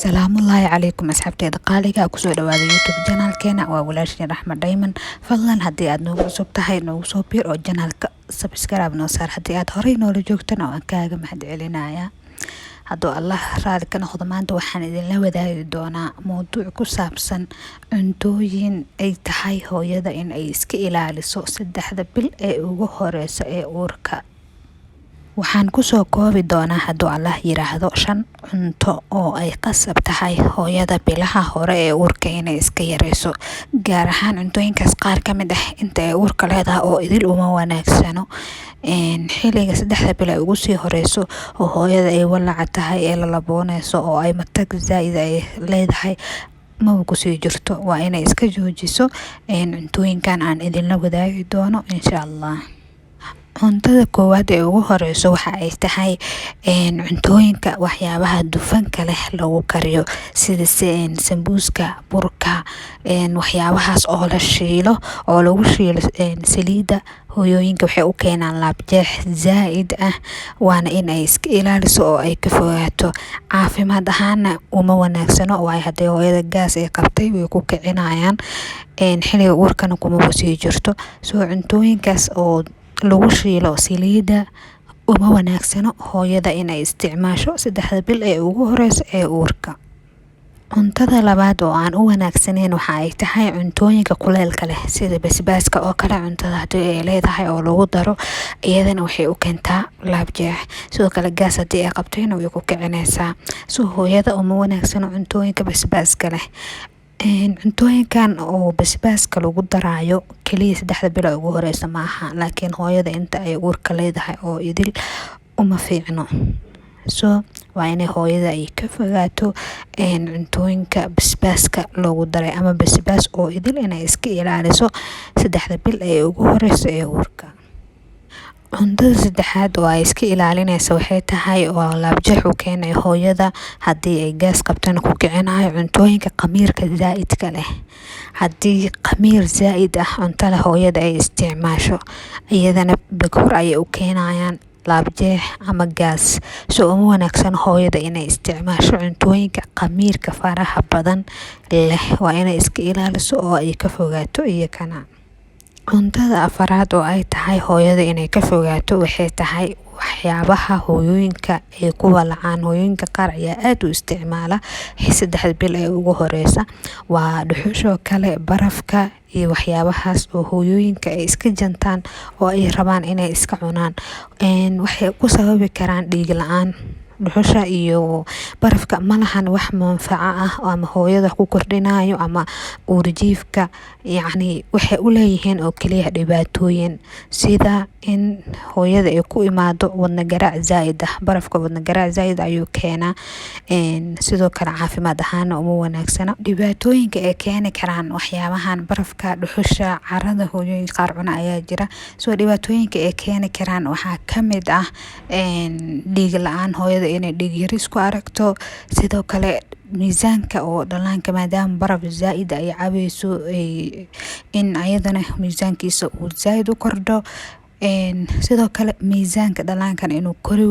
السلام الله عليكم أصحابتي دقاليga kusoo dhawaada YouTube channelkeena waa walaasheen Raxma Diamond fadlan hadii aad noogu cusub tahay noogu soo biir oo channelka subscribe noo saar hadii aad horey noola joogtana waan kaaga mahadcelinayaa hadduu Allah raali ka noqdo maanta waxaan idinla wadaagi doonaa mowduuc ku saabsan cuntooyin ay tahay hooyada in ay iska ilaaliso 3 bil ee ugu horeysa ee uurka waxaan ku soo koobi doonaa hadduu Allah yiraahdo 5 cunto oo ay qasab tahay hooyada bilaha hore ee uurka inay iska yareyso gaar ahaan cuntooyinkaas qaar ka mid ah inta ay uurka leedahay oo idil uma wanaagsano xilliga 3 bil ay ugu sii horeyso oo hooyada ay walaac tahay ee la laboonayso oo ay matag zaid ay leedahay ma ku sii jirto waa inay iska joojiso cuntooyinkan aan idinla wadaagi doono insha Allah cuntada koowaad ee ugu horeyso waxa ay tahay cuntooyinka waxyaabaha dufanka leh lagu kariyo sida sambuuska burka waxyaabahaas oo la shiilo oo lagu shiilo saliida hooyooyinka waxay u keenaan laabjeex zaid ah waana in ay iska ilaaliso oo ay ka fogaato caafimaad ahaan uma wanaagsano way hadii hooyada gaas ay qabtay way ku kicinayaan xilliga uurkana kuma sii jirto soo cuntooyinkaas oo lagu shiilo saliida uma wanaagsano hooyada inay isticmaasho 3 bil ee ugu horeysa ee uurka cuntada labaad oo aan u wanaagsaneyn waxa ay tahay cuntooyinka kuleelka leh sida basbaaska oo kale cuntada hadii ay leedahay oo lagu daro iyadana waxay u keentaa laabjeex sidoo kale gaas hadii ay qabtayna way ku kicinaysaa soo hooyada uma wanaagsano cuntooyinka basbaaska leh cuntooyinkan oo basbaaska lagu daraayo kaliya 3 bil ugu horeysa maaha laakiin hooyada inta ay uurka leedahay oo idil uma fiicno soo waa inay hooyada ay ka fogaato cuntooyinka basbaaska lagu daray ama basbaas oo idil inay iska ilaaliso 3 bil ee ugu horeysa ee uurka cuntada saddexaad oo ay iska ilaalinayso waxay tahay oo laabjeex u keenay hooyada hadii ay gaas qabtana ku kicinayo cuntooyinka qamiirka zaidka leh hadii qamiir zaid ah cuntada hooyada ay isticmaasho iyadana bakor ay u keenayaan laabjeex ama gaas soo uma wanaagsan hooyada inay isticmaasho cuntooyinka qamiirka faraha badan leh waa inay iska ilaaliso oo ay ka fogaato iyakana cuntada afaraad oo ay tahay hooyada inay ka fogaato waxay tahay waxyaabaha hooyooyinka ay ku walacaan hooyooyinka qaar ayaa aad u isticmaala 3 bil ee ugu horeysa waa dhuxusho kale barafka iyo waxyaabahaas oo hooyooyinka ay iska jantaan oo ay rabaan inay iska cunaan waxay ku sababi karaan dhiig la'aan dhuxusha iyo barafka malahan wax manfaco ah ama hooyada ku kordhinayo ama uurjiifka yacni waxay u leeyihiin oo kaliya dhibaatooyin sida in hooyada ay ku imaado wadna garaac zaid ah barafka wadna garaac zaid ayuu keenaa sidoo kale caafimaad ahaan uma wanaagsana dhibaatooyinka ay keeni karaan waxyaabahan barafka dhuxusha carrada hooyooyinka qaar cuna ayaa jira soo dhibaatooyinka ay keeni karaan waxaa kamid ah dhiig la'aan hooyada inay dhiig yaris ku aragto sidoo kale miisaanka oo dhalaanka maadaama baraf zaid ay cabayso in ayadana miisaankiisa uu zaid u kordho sidoo kale miisaanka dhalaankan inuu kori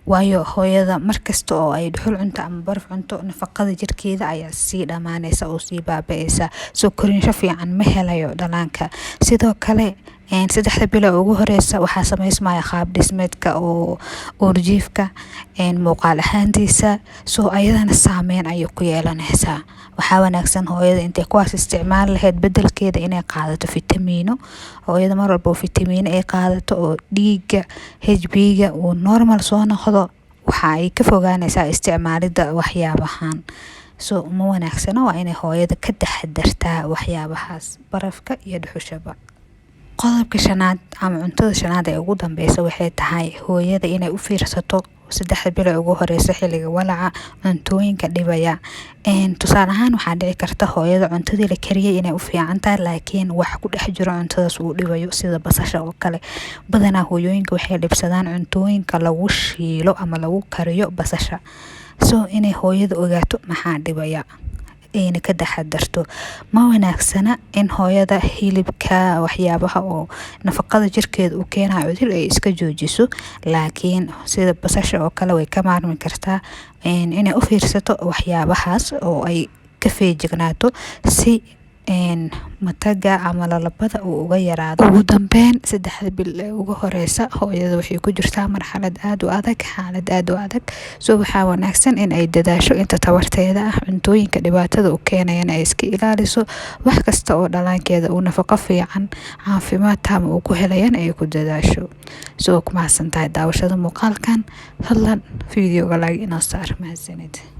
waayo hooyada markasta oo ay dhuxul cunto ama baraf cunto nafaqada jirkeeda ayaa sii dhamaanaysa oo sii baaba'aysa soo korinsho fiican ma helayo dhalaanka sidoo kale 3 bil ugu horeysa waxa sameysmaya qaab dhismeedka oo uurjiifka muuqaal ahaantiisa soo ayadana saameyn ay ku yeelanaysaa waxa wanaagsan hooyada intay kuwaas isticmaal lahayd bedelkeeda inay qaadato fitamiino hooyada mar walba fitamiino ay qaadato oo dhiiga HB-ga uu normal soo noqdo waxa ay ka fogaanaysaa isticmaalida waxyaabahan soo uma wanaagsano waa inay hooyada ka taxadartaa waxyaabahaas barafka iyo dhuxushaba qodobka shanaad ama cuntada shanaad ee ugu dambeysa waxay tahay hooyada inay u fiirsato 3 bil ugu horeysa xilliga walaca cuntooyinka dhibaya tusaale ahaan waxaa dhici karta hooyada cuntadii la kariyay inay u fiican tahay laakiin wax ku dhex jiro cuntadaas uu dhibayo sida basasha oo kale badanaa hooyooyinka waxay dhibsadaan cuntooyinka lagu shiilo ama lagu kariyo basasha soo inay hooyada ogaato maxaa dhibaya ayna ka taxadarto. Ma wanaagsana in hooyada hilibka waxyaabaha oo nafaqada jirkeeda u keenayo cudur ay iska joojiso, laakiin sida basasha oo kale way ka maarmi kartaa inay u fiirsato waxyaabahaas oo ay ka feejignaato si mataga ama lalabada uu uga yaraado. Ugu dambeyn 3 bil ugu horeysa hooyada waxay ku jirtaa marxalad aad u adag, xaalad aad u adag. Waxaa wanaagsan in ay dadaasho inta tabarteeda ah, cuntooyinka dhibaatada u keenayana ay iska ilaaliso, wax kasta oo dhallaankeeda uu nafaqo fiican, caafimaad taam uu ku helayaan ay ku dadaasho. Ku mahadsantahay daawashada muuqaalkan. Fadlan fiidiyowga like inoo saar. Mahadsanid.